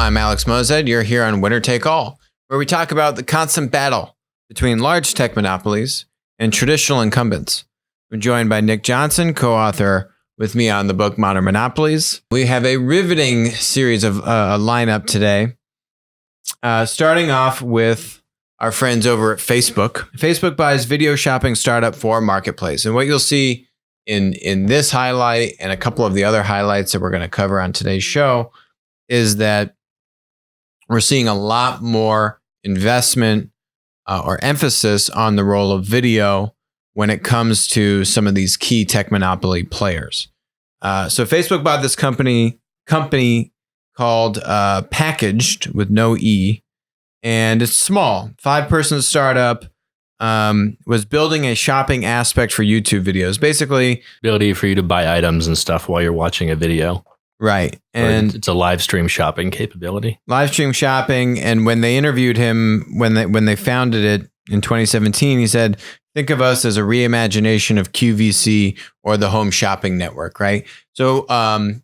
I'm Alex Mozed. You're here on Winner Take All, where we talk about the constant battle between large tech monopolies and traditional incumbents. I'm joined by Nick Johnson, co-author with me on the book Modern Monopolies. We have a riveting series of lineup today, starting off with our friends over at Facebook. Facebook buys video shopping startup for marketplace. And what you'll see in this highlight and a couple of the other highlights that we're going to cover on today's show is that we're seeing a lot more investment or emphasis on the role of video when it comes to some of these key tech monopoly players. So Facebook bought this company called Packaged with no E, and it's small, 5-person startup. Was building a shopping aspect for YouTube videos, basically ability for you to buy items and stuff while you're watching a video. Right. And it's a live stream shopping capability. Live stream shopping. And when they interviewed him, when they founded it in 2017, he said, think of us as a reimagination of QVC or the home shopping network, right? So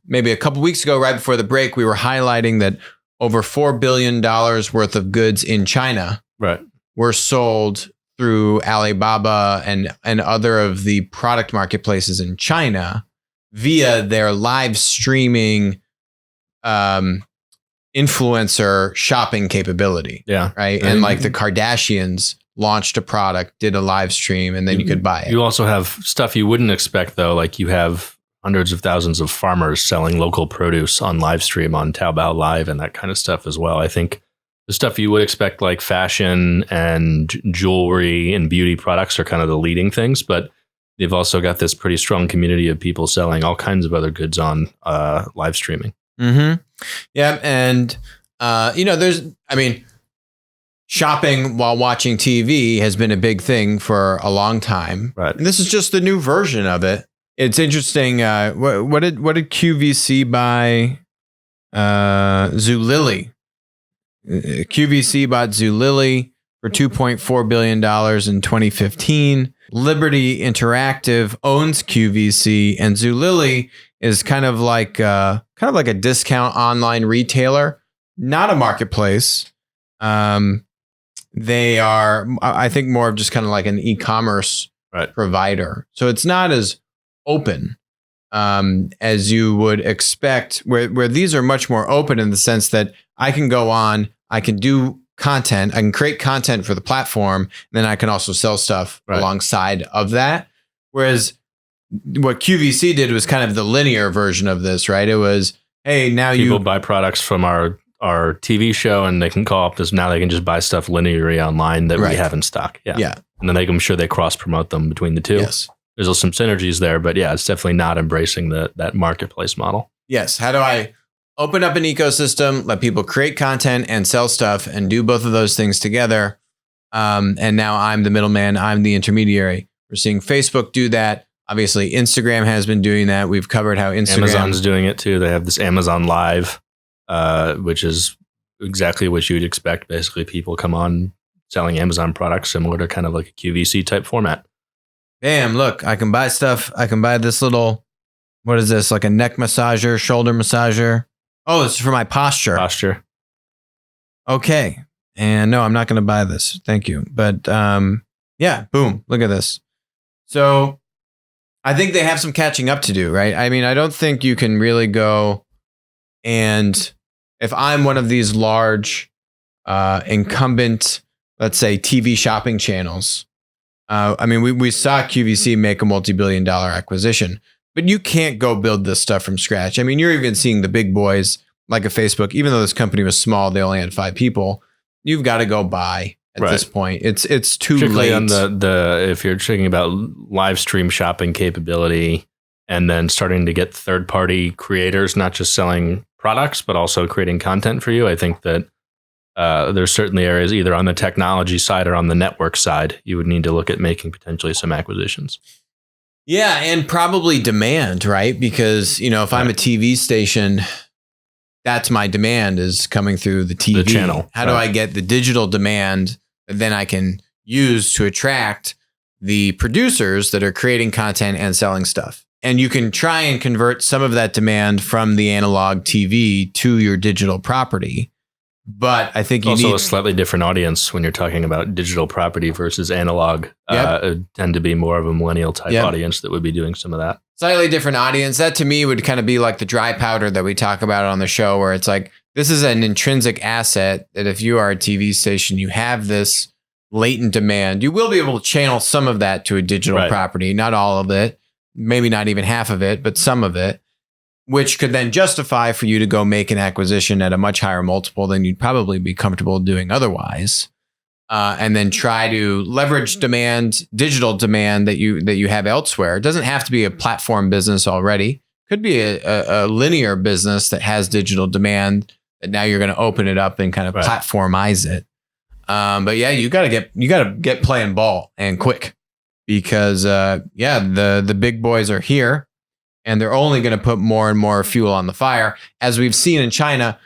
maybe a couple weeks ago, right before the break, we were highlighting that over $4 billion worth of goods in China were sold through Alibaba and other of the product marketplaces in China via their live streaming influencer shopping capability. Yeah. Right. And like the Kardashians launched a product, did a live stream, and then you could buy it. You also have stuff you wouldn't expect, though. Like you have hundreds of thousands of farmers selling local produce on live stream on Taobao Live and that kind of stuff as well. I think the stuff you would expect, like fashion and jewelry and beauty products, are kind of the leading things, but they've also got this pretty strong community of people selling all kinds of other goods on live streaming. Mm-hmm. Yeah. And, shopping while watching TV has been a big thing for a long time. Right. And this is just the new version of it. It's interesting. What did QVC buy? Zulily. QVC bought Zulily for $2.4 billion in 2015. Liberty Interactive owns QVC, and Zulily is kind of like a discount online retailer, not a marketplace. They are, I think, more of just kind of like an e-commerce provider. So it's not as open as you would expect, where these are much more open in the sense that I can go on, I can do content, I can create content for the platform, and then I can also sell stuff alongside of that. Whereas what QVC did was kind of the linear version of this, right? It was, hey, now people buy products from our TV show and they can call up this. Now they can just buy stuff linearly online that we have in stock. Yeah. And then I'm sure they cross promote them between the two. Yes. There's some synergies there, but yeah, it's definitely not embracing that marketplace model. Yes. How do I open up an ecosystem, let people create content and sell stuff and do both of those things together? And now I'm the middleman. I'm the intermediary. We're seeing Facebook do that. Obviously, Instagram has been doing that. We've covered how Amazon's doing it too. They have this Amazon Live, which is exactly what you'd expect. Basically, people come on selling Amazon products similar to kind of like a QVC type format. Bam, look, I can buy stuff. I can buy this little, what is this? Like a neck massager, shoulder massager. Oh, it's for my posture. Okay. And no, I'm not going to buy this. Thank you. But yeah, boom, look at this. So I think they have some catching up to do, right? I mean, I don't think you can really go and if I'm one of these large incumbent, let's say TV shopping channels, we saw QVC make a multi-billion-dollar acquisition, but you can't go build this stuff from scratch. I mean, you're even seeing the big boys like a Facebook, even though this company was small, they only had 5 people. You've got to go buy at this point. It's too late. On the if you're thinking about live stream shopping capability and then starting to get third-party creators, not just selling products, but also creating content for you, I think that there's certainly areas either on the technology side or on the network side, you would need to look at making potentially some acquisitions. Yeah, and probably demand, right? Because, if I'm a TV station, that's my demand is coming through the TV. The channel. How do I get the digital demand that then I can use to attract the producers that are creating content and selling stuff? And you can try and convert some of that demand from the analog TV to your digital property. But I think you also need a slightly different audience when you're talking about digital property versus analog. Tend to be more of a millennial type audience that would be doing some of that. Slightly different audience. That to me would kind of be like the dry powder that we talk about on the show, where it's like, this is an intrinsic asset that if you are a TV station, you have this latent demand. You will be able to channel some of that to a digital property, not all of it, maybe not even half of it, but some of it, which could then justify for you to go make an acquisition at a much higher multiple than you'd probably be comfortable doing otherwise. And then try to leverage demand, digital demand that you have elsewhere. It doesn't have to be a platform business already. Could be a linear business that has digital demand that now you're going to open it up and kind of platformize it. But yeah, you got to get playing ball and quick, because the big boys are here. And they're only going to put more and more fuel on the fire. As we've seen in China,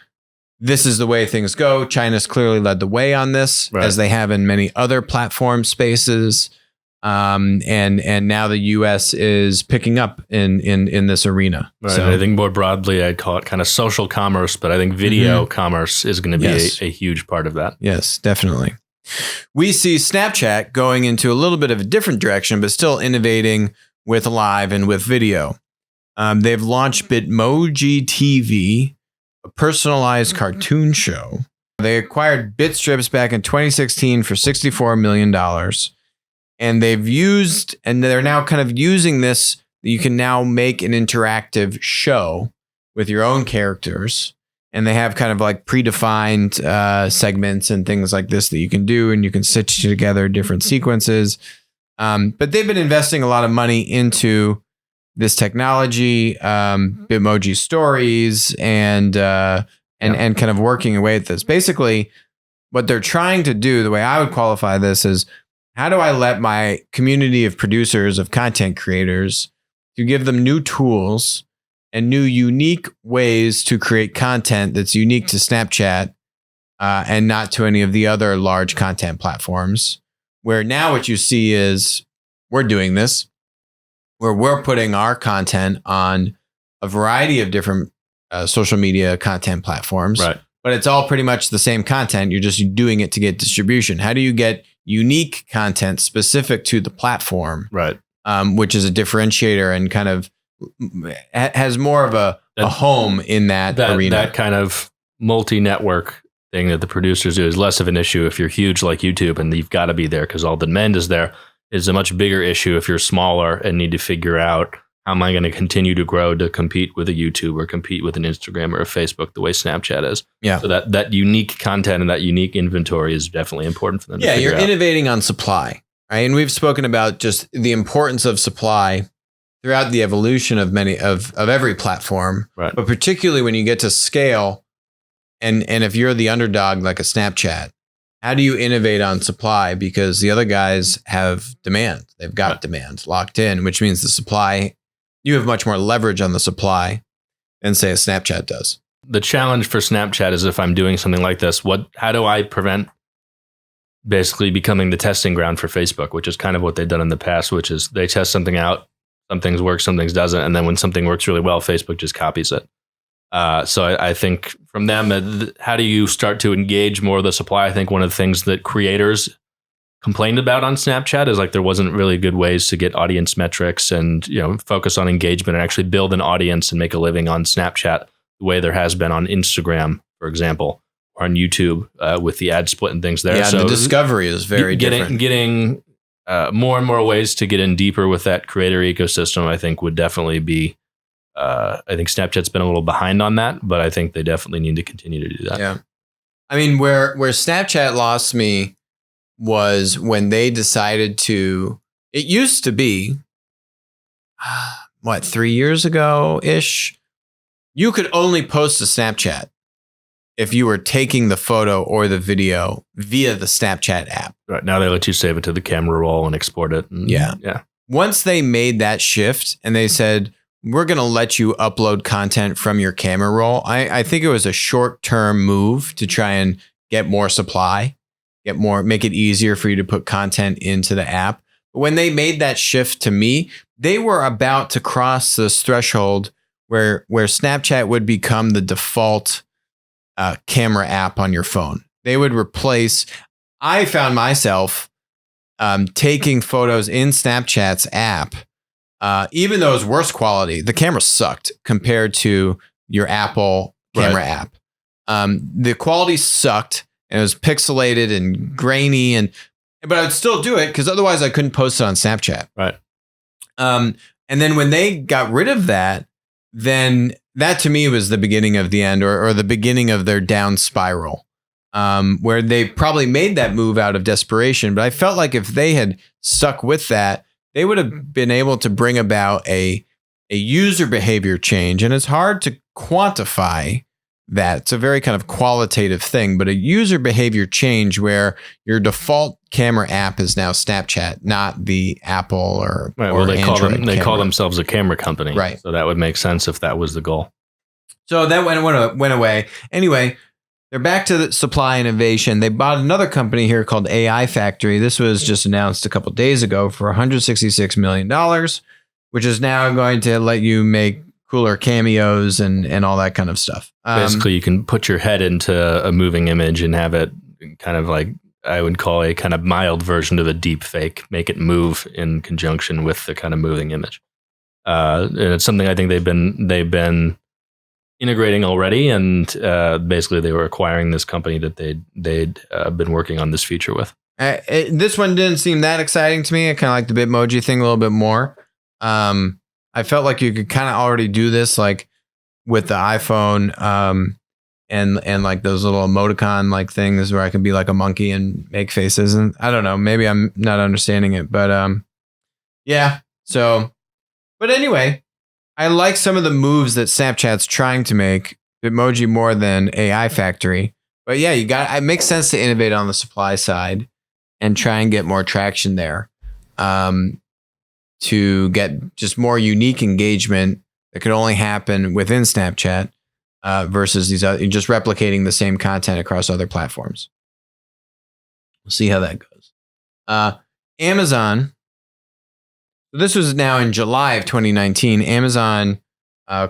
this is the way things go. China's clearly led the way on this, as they have in many other platform spaces. And now the U.S. is picking up in this arena. Right. So I think more broadly, I'd call it kind of social commerce, but I think video commerce is going to be a huge part of that. Yes, definitely. We see Snapchat going into a little bit of a different direction, but still innovating with live and with video. They've launched Bitmoji TV, a personalized cartoon show. They acquired Bitstrips back in 2016 for $64 million. And they're now kind of using this. You can now make an interactive show with your own characters. And they have kind of like predefined segments and things like this that you can do. And you can stitch together different sequences. But they've been investing a lot of money into this technology, Bitmoji stories, and kind of working away at this. Basically, what they're trying to do, the way I would qualify this, is how do I let my community of producers, of content creators, to give them new tools and new unique ways to create content that's unique to Snapchat and not to any of the other large content platforms, where now what you see is we're doing this, where we're putting our content on a variety of different social media content platforms. Right. But it's all pretty much the same content. You're just doing it to get distribution. How do you get unique content specific to the platform? Right. Which is a differentiator and kind of has more of a home in that arena. That kind of multi-network thing that the producers do is less of an issue if you're huge like YouTube and you've got to be there because all the demand is there. Is a much bigger issue if you're smaller and need to figure out, how am I going to continue to grow to compete with a YouTube or compete with an Instagram or a Facebook the way Snapchat is? Yeah. So that unique content and that unique inventory is definitely important for them to figure out. You're innovating on supply, right? And we've spoken about just the importance of supply throughout the evolution of many of every platform, right? But particularly when you get to scale, and if you're the underdog like a Snapchat, how do you innovate on supply? Because the other guys have demand. They've got demand locked in, which means the supply, you have much more leverage on the supply than, say, a Snapchat does. The challenge for Snapchat is if I'm doing something like this, how do I prevent basically becoming the testing ground for Facebook, which is kind of what they've done in the past, which is they test something out, some things work, some things doesn't. And then when something works really well, Facebook just copies it. So I think from them, how do you start to engage more of the supply? I think one of the things that creators complained about on Snapchat is like there wasn't really good ways to get audience metrics and focus on engagement and actually build an audience and make a living on Snapchat the way there has been on Instagram, for example, or on YouTube with the ad split and things there. Yeah, so the discovery is very different. Getting more and more ways to get in deeper with that creator ecosystem, I think would definitely be. I think Snapchat's been a little behind on that, but I think they definitely need to continue to do that. Yeah. I mean, where Snapchat lost me was when they decided to, it used to be, 3 years ago-ish, you could only post a Snapchat if you were taking the photo or the video via the Snapchat app. Right. Now they let you save it to the camera roll and export it. Yeah. Once they made that shift and they said, we're going to let you upload content from your camera roll. I think it was a short-term move to try and get more supply, make it easier for you to put content into the app. But when they made that shift, to me, they were about to cross this threshold where Snapchat would become the default camera app on your phone. They would replace. I found myself taking photos in Snapchat's app, even though it was worse quality. The camera sucked compared to your Apple camera app. The quality sucked, and it was pixelated and grainy, but I would still do it because otherwise I couldn't post it on Snapchat. Right. And then when they got rid of that, then that to me was the beginning of the end, or the beginning of their down spiral, where they probably made that move out of desperation. But I felt like if they had stuck with that, they would have been able to bring about a user behavior change. And it's hard to quantify that. It's a very kind of qualitative thing, but a user behavior change where your default camera app is now Snapchat, not the Apple or right. Well, they Android call themselves a camera company, right? So that would make sense if that was the goal. So that went away. Anyway, they're back to the supply innovation. They bought another company here called AI Factory. This was just announced a couple of days ago for $166 million, which is now going to let you make cooler cameos and all that kind of stuff. Basically, you can put your head into a moving image and have it kind of like, I would call a kind of mild version of a deep fake, make it move in conjunction with the kind of moving image. And it's something I think they've been integrating already. And basically they were acquiring this company that they'd been working on this feature with. This one didn't seem that exciting to me. I kind of like the Bitmoji thing a little bit more. I felt like you could kind of already do this like with the iPhone and like those little emoticon like things where I can be like a monkey and make faces. And I don't know, maybe I'm not understanding it, but yeah. So, but anyway, I like some of the moves that Snapchat's trying to make Bitmoji more than AI Factory. But yeah, it makes sense to innovate on the supply side and try and get more traction there. To get just more unique engagement that could only happen within Snapchat versus these other, just replicating the same content across other platforms. We'll see how that goes. Amazon. This was now in July of 2019. Amazon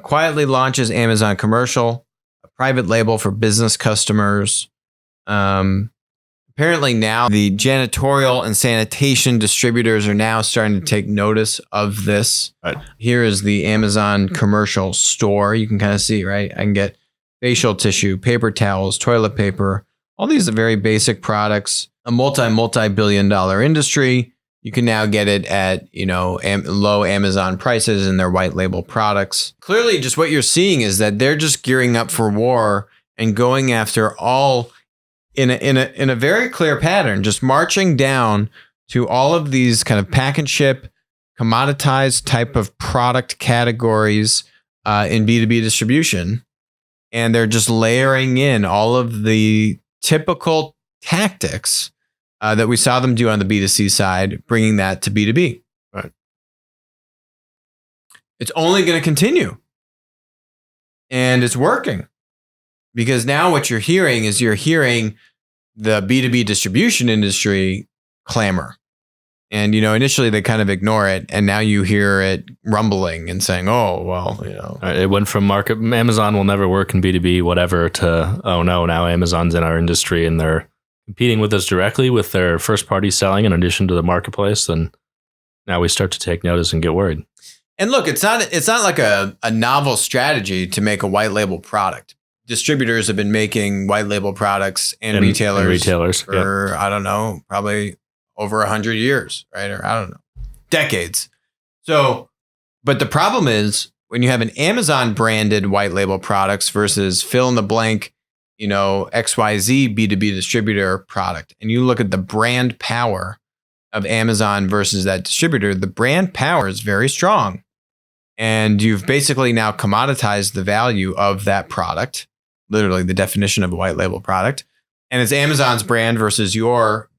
quietly launches Amazon Commercial, a private label for business customers. Apparently now the janitorial and sanitation distributors are now starting to take notice of this. Right. Here is the Amazon Commercial store. You can kind of see, right? I can get facial tissue, paper towels, toilet paper. All these are very basic products. A multi-billion-dollar industry. You can now get it at, low Amazon prices and their white label products. Clearly, just what you're seeing is that they're just gearing up for war and going after all in a very clear pattern, just marching down to all of these kind of pack and ship, commoditized type of product categories in B2B distribution. And they're just layering in all of the typical tactics that we saw them do on the B2C side, bringing that to B2B. Right. It's only going to continue. And it's working. Because now what you're hearing the B2B distribution industry clamor. And, initially they kind of ignore it. And now you hear it rumbling and saying, oh, well, It went from Amazon will never work in B2B, whatever, to, oh no, now Amazon's in our industry and they're competing with us directly with their first party selling in addition to the marketplace. And now we start to take notice and get worried. And look, it's not like a novel strategy to make a white label product. Distributors have been making white label products and retailers for, yep. I don't know, probably over 100 years, right? Or I don't know, decades. So, but the problem is when you have an Amazon branded white label products versus fill in the blank, XYZ B2B distributor product, and you look at the brand power of Amazon versus that distributor, the brand power is very strong. And you've basically now commoditized the value of that product. Literally the definition of a white label product. And it's Amazon's brand versus your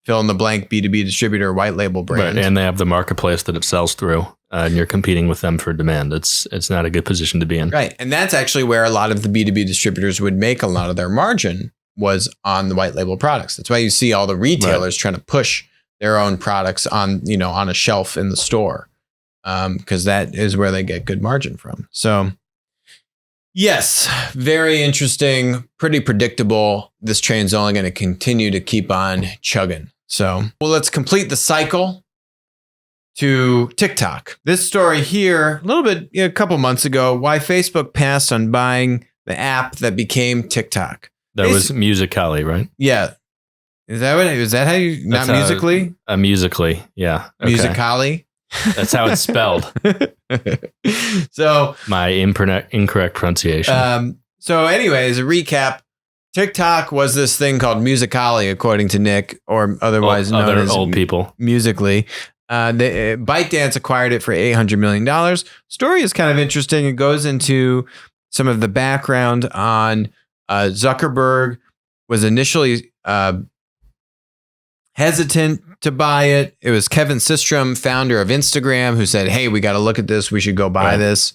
fill in the blank B2B distributor white label brand. Right, and they have the marketplace that it sells through and you're competing with them for demand. It's not a good position to be in. Right. And that's actually where a lot of the B2B distributors would make a lot of their margin was on the white label products. That's why you see all the retailers trying to push their own products on a shelf in the store. because that is where they get good margin from. So yes, very interesting, pretty predictable. This train's only going to continue to keep on chugging. So, well, let's complete the cycle to TikTok. This story here, a couple months ago, why Facebook passed on buying the app that became TikTok. That was Musical.ly, right? Yeah. Is that how you, not Musically? Musically, yeah. Okay. Musical.ly? That's how it's spelled. So my incorrect pronunciation. So anyways, a recap. TikTok was this thing called Musical.ly, according to Nick, or otherwise known as old people. Musically. ByteDance acquired it for $800 million. Story is kind of interesting. It goes into some of the background on Zuckerberg was initially hesitant to buy it. It was Kevin Systrom, founder of Instagram, who said, hey, we got to look at this. We should go buy this,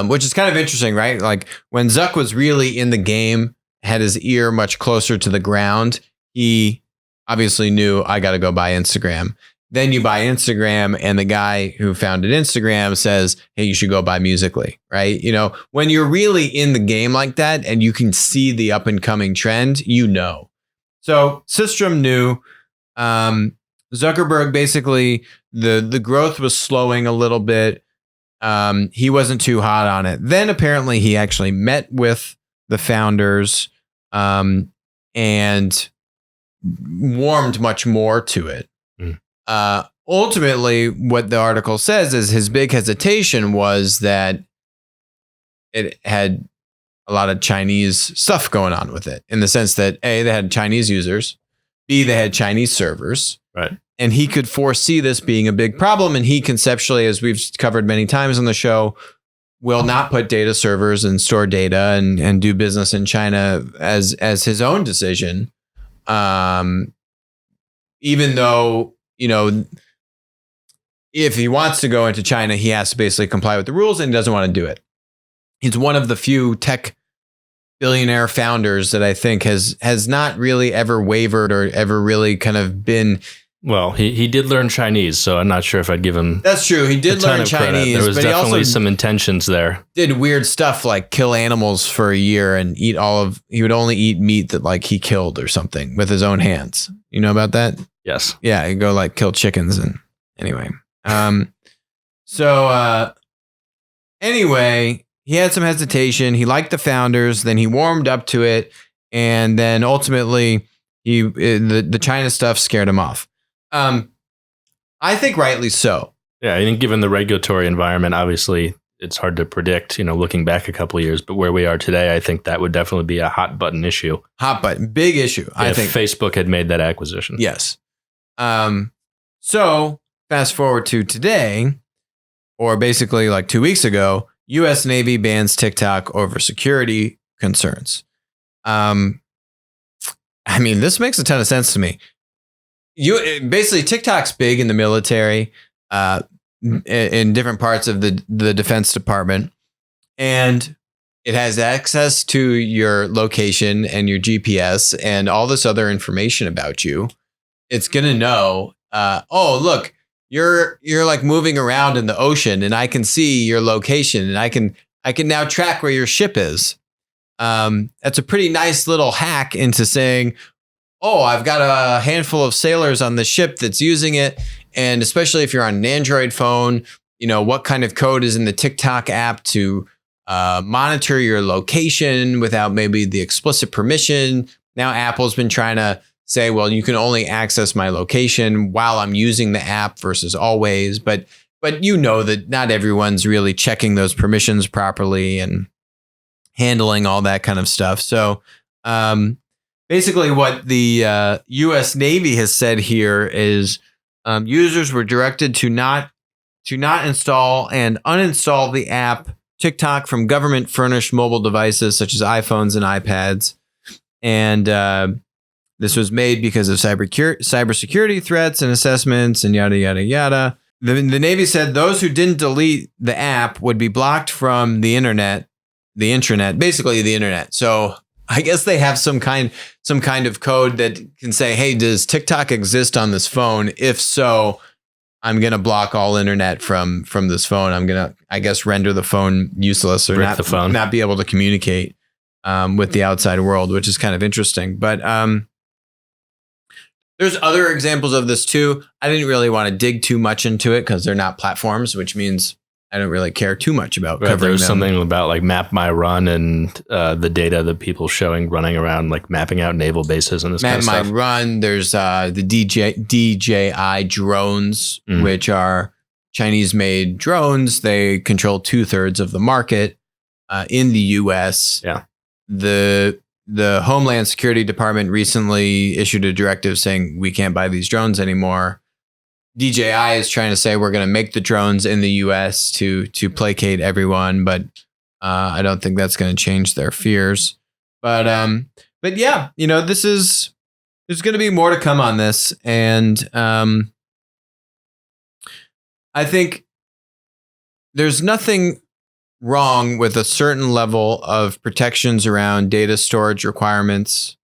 which is kind of interesting, right? Like when Zuck was really in the game, had his ear much closer to the ground, he obviously knew I got to go buy Instagram. Then you buy Instagram and the guy who founded Instagram says, hey, you should go buy Musically, right? You know, when you're really in the game like that and you can see the up and coming trend, you know. So Systrom knew. Zuckerberg, basically the growth was slowing a little bit. He wasn't too hot on it. Then apparently he actually met with the founders and warmed much more to it. Ultimately, what the article says is his big hesitation was that it had a lot of Chinese stuff going on with it, in the sense that A, they had Chinese users, B, they had Chinese servers, right? And he could foresee this being a big problem. And he conceptually, as we've covered many times on the show, will not put data servers and store data and do business in China as his own decision. Even though, you know, if he wants to go into China, he has to basically comply with the rules, and he doesn't want to do it. He's one of the few tech billionaire founders that I think has not really ever wavered or ever really kind of been. Well, he did learn Chinese, so I'm not sure if I'd give him. That's true. He did learn Chinese. There was but definitely he also some intentions there. Did weird stuff like kill animals for a year and eat he would only eat meat that like he killed or something with his own hands. You know about that? Yes. Yeah, he'd go like kill chickens and anyway. Anyway, he had some hesitation. He liked the founders, then he warmed up to it, and then ultimately the China stuff scared him off. I think rightly so. Yeah, I think given the regulatory environment, obviously it's hard to predict, you know, looking back a couple of years, but where we are today, I think that would definitely be a hot button issue. Hot button, big issue. I think Facebook had made that acquisition. Yes. So fast forward to today, or basically like 2 weeks ago, U.S. Navy bans TikTok over security concerns. I mean, this makes a ton of sense to me. Basically TikTok's big in the military, in different parts of the Defense Department, and it has access to your location and your GPS and all this other information about you. It's gonna know, oh look, you're like moving around in the ocean, and I can see your location, and I can now track where your ship is. That's a pretty nice little hack into saying, oh, I've got a handful of sailors on the ship that's using it. And especially if you're on an Android phone, you know, what kind of code is in the TikTok app to monitor your location without maybe the explicit permission. Now Apple's been trying to say, well, you can only access my location while I'm using the app versus always. But you know that not everyone's really checking those permissions properly and handling all that kind of stuff. So basically what the U.S. Navy has said here is users were directed to not install and uninstall the app TikTok from government furnished mobile devices such as iPhones and iPads. And this was made because of cybersecurity threats and assessments and yada, yada, yada. The Navy said those who didn't delete the app would be blocked from the intranet, basically the internet. So I guess they have some kind of code that can say, hey, does TikTok exist on this phone? If so, I'm going to block all internet from this phone. I'm going to, I guess, render the phone useless or not be able to communicate with the outside world, which is kind of interesting. But there's other examples of this too. I didn't really want to dig too much into it because they're not platforms, which means I don't really care too much about covering them. There's something about like Map My Run and the data that people showing running around, like mapping out naval bases and this kind of stuff. Map My Run. There's the DJI drones, which are Chinese-made drones. They control 2/3 of the market in the U.S. Yeah. The Homeland Security Department recently issued a directive saying we can't buy these drones anymore. DJI is trying to say we're going to make the drones in the U.S. to placate everyone, but I don't think that's going to change their fears. But yeah, there's going to be more to come on this, and I think there's nothing wrong with a certain level of protections around data storage requirements,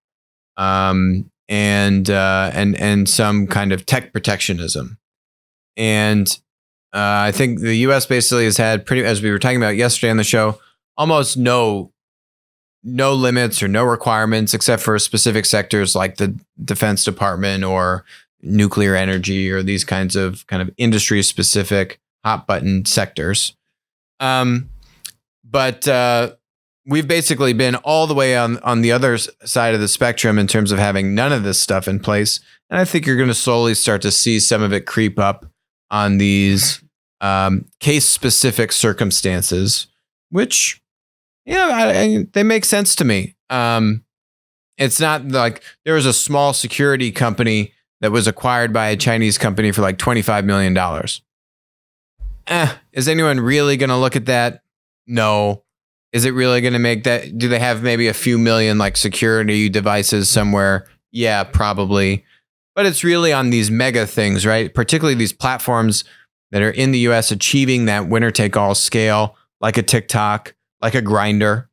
and some kind of tech protectionism. And I think the U.S. basically has had as we were talking about yesterday on the show, almost no limits or no requirements except for specific sectors like the Defense Department or nuclear energy or these kinds of kind of industry specific hot button sectors. But we've basically been all the way on the other side of the spectrum in terms of having none of this stuff in place. And I think you're going to slowly start to see some of it creep up on these case-specific circumstances, which, they make sense to me. It's not like there was a small security company that was acquired by a Chinese company for like $25 million. Is anyone really going to look at that? No. Is it really going to make that? Do they have maybe a few million like security devices somewhere? Yeah, probably. But it's really on these mega things, right? Particularly these platforms that are in the US achieving that winner-take-all scale, like a TikTok, like a Grindr.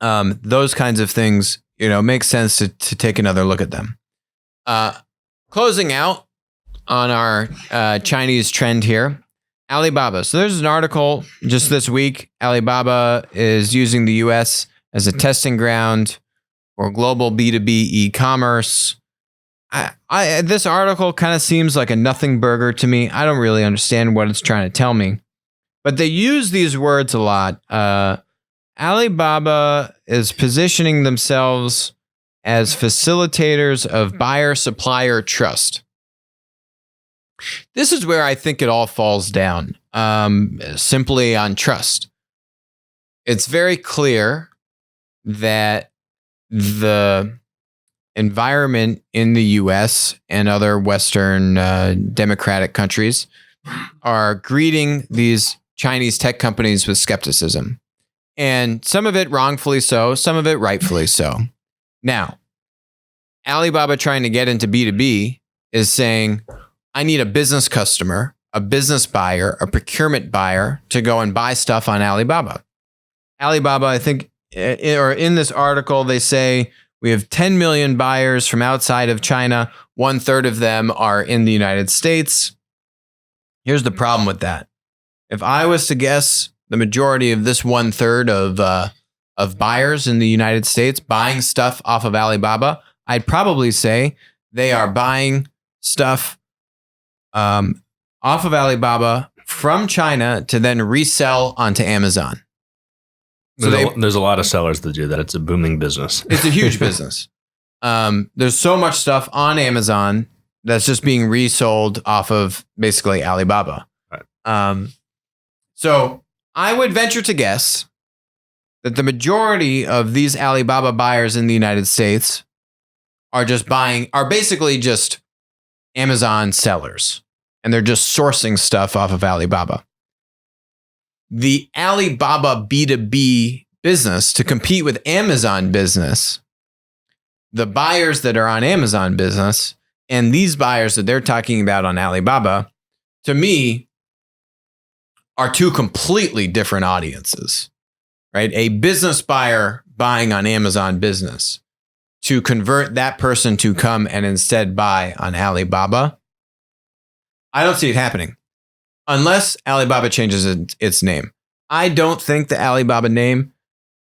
Those kinds of things, make sense to take another look at them. Closing out on our Chinese trend here, Alibaba. So there's an article just this week. Alibaba is using the US as a testing ground for global B2B e-commerce. This article kind of seems like a nothing burger to me. I don't really understand what it's trying to tell me, but they use these words a lot. Alibaba is positioning themselves as facilitators of buyer-supplier trust. This is where I think it all falls down, simply on trust. It's very clear that the environment in the US and other Western democratic countries are greeting these Chinese tech companies with skepticism. And some of it wrongfully so, some of it rightfully so. Now, Alibaba trying to get into B2B is saying, I need a business customer, a business buyer, a procurement buyer to go and buy stuff on Alibaba. Alibaba, I think, or in this article, they say we have 10 million buyers from outside of China. 1/3 of them are in the United States. Here's the problem with that. If I was to guess the majority of this 1/3 of buyers in the United States buying stuff off of Alibaba, I'd probably say they are buying stuff off of Alibaba from China to then resell onto Amazon. So there's a lot of sellers that do that. It's a booming business. It's a huge business. There's so much stuff on Amazon that's just being resold off of basically Alibaba. Right. So I would venture to guess that the majority of these Alibaba buyers in the United States are basically just Amazon sellers, and they're just sourcing stuff off of Alibaba. The Alibaba B2B business, to compete with Amazon business, the buyers that are on Amazon business and these buyers that they're talking about on Alibaba, to me, are two completely different audiences, right? A business buyer buying on Amazon business, to convert that person to come and instead buy on Alibaba, I don't see it happening unless Alibaba changes its name. I don't think the Alibaba name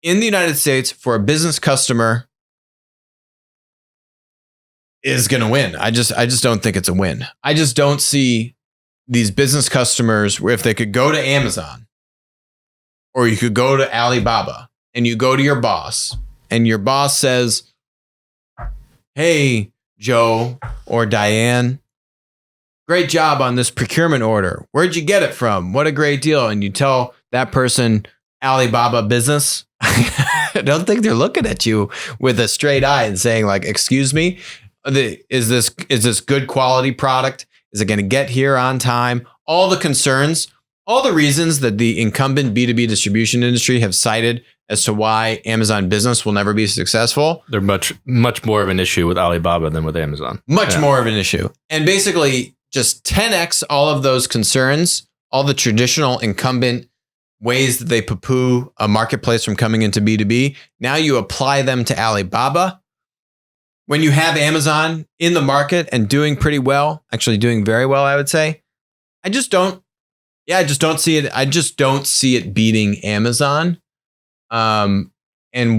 in the United States for a business customer is going to win. I just don't think it's a win. I just don't see these business customers where if they could go to Amazon or you could go to Alibaba and you go to your boss and your boss says, "Hey, Joe or Diane, great job on this procurement order. Where'd you get it from? What a great deal." And you tell that person Alibaba business. I don't think they're looking at you with a straight eye and saying like, "Excuse me, is this good quality product? Is it going to get here on time?" All the concerns, all the reasons that the incumbent B2B distribution industry have cited as to why Amazon Business will never be successful. They're much more of an issue with Alibaba than with Amazon. Much more of an issue. And basically just 10x all of those concerns, all the traditional incumbent ways that they poo-poo a marketplace from coming into B2B. Now you apply them to Alibaba. When you have Amazon in the market and doing pretty well, actually doing very well, I would say, I just don't see it. I just don't see it beating Amazon. And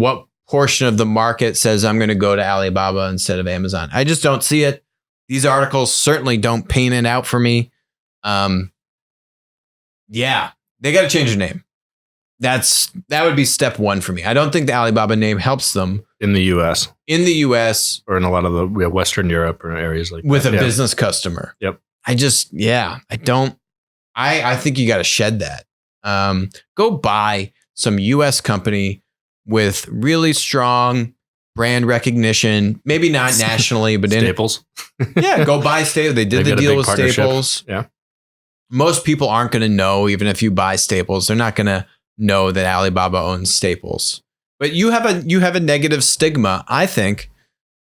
what portion of the market says I'm going to go to Alibaba instead of Amazon? I just don't see it. These articles certainly don't paint it out for me. Yeah, they got to change their name. That would be step one for me. I don't think the Alibaba name helps them in the US. In the US. Or in a lot of the Western Europe or areas like with that. A business customer. Yep. I think you got to shed that. Go buy some US company with really strong brand recognition, maybe not nationally, but Staples. Yeah, go buy Staples. They did the deal with Staples. Yeah. Most people aren't going to know, even if you buy Staples, they're not going to know that Alibaba owns Staples. But you have a negative stigma, I think.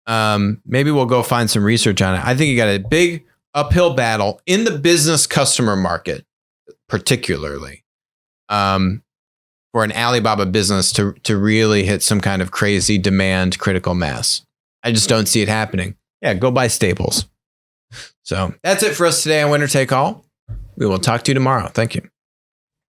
Maybe we'll go find some research on it. I think you got a big uphill battle in the business customer market, particularly, for an Alibaba business to really hit some kind of crazy demand critical mass. I just don't see it happening. Yeah, go buy Staples. So that's it for us today on Winner Take All. We will talk to you tomorrow. Thank you.